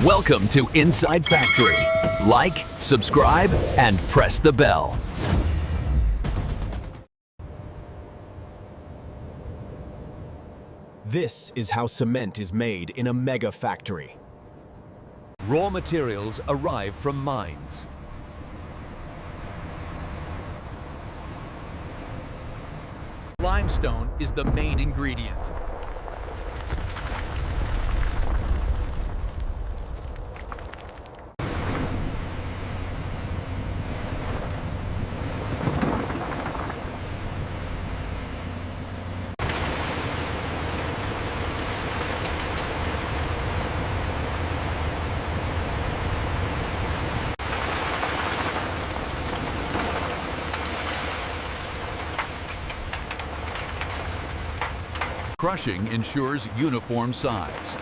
Welcome to Inside Factory. Like, subscribe, and press the bell. This is how cement is made in a mega factory. Raw materials arrive from mines. Limestone is the main ingredient. Crushing ensures uniform size.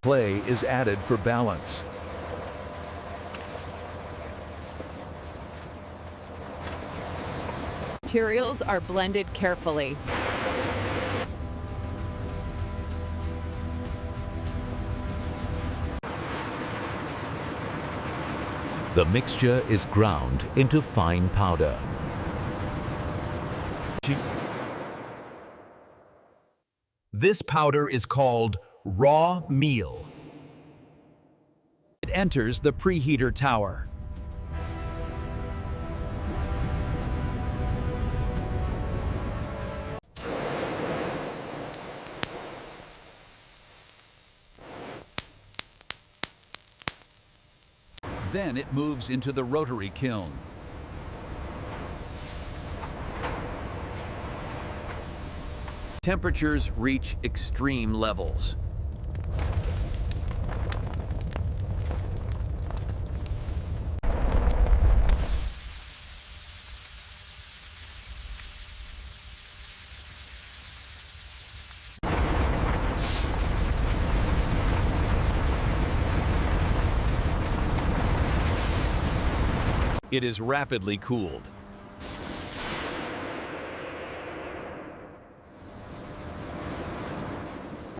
Clay is added for balance. Materials are blended carefully. The mixture is ground into fine powder. This powder is called raw meal. It enters the preheater tower. Then it moves into the rotary kiln. Temperatures reach extreme levels. It is rapidly cooled.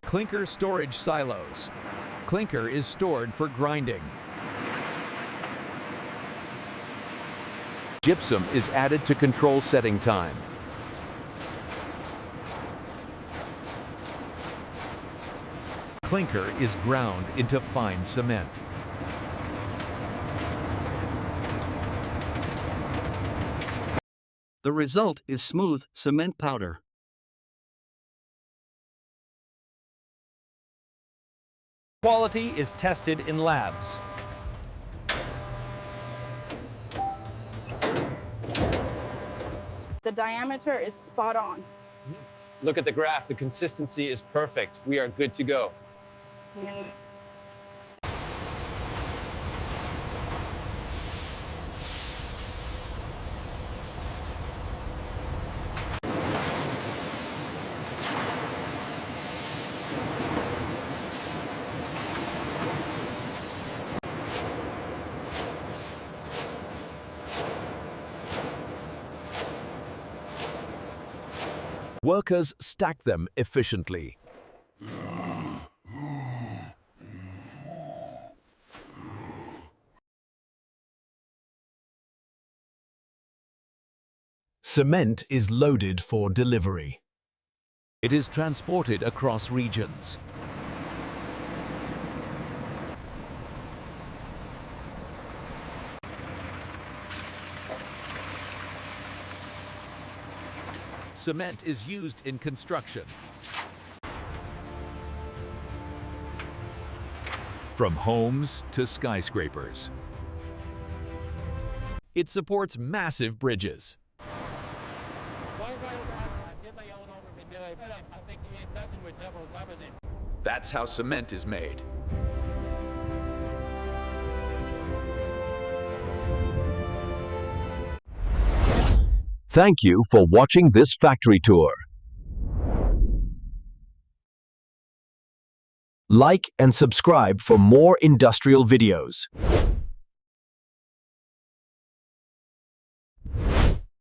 Clinker storage silos. Clinker is stored for grinding. Gypsum is added to control setting time. Clinker is ground into fine cement. The result is smooth cement powder. Quality is tested in labs. The diameter is spot on. Look at the graph. The consistency is perfect. We are good to go. And Workers stack them efficiently. Cement is loaded for delivery. It is transported across regions. Cement is used in construction. From homes to skyscrapers. It supports massive bridges. That's how cement is made. Thank you for watching this factory tour. Like and subscribe for more industrial videos.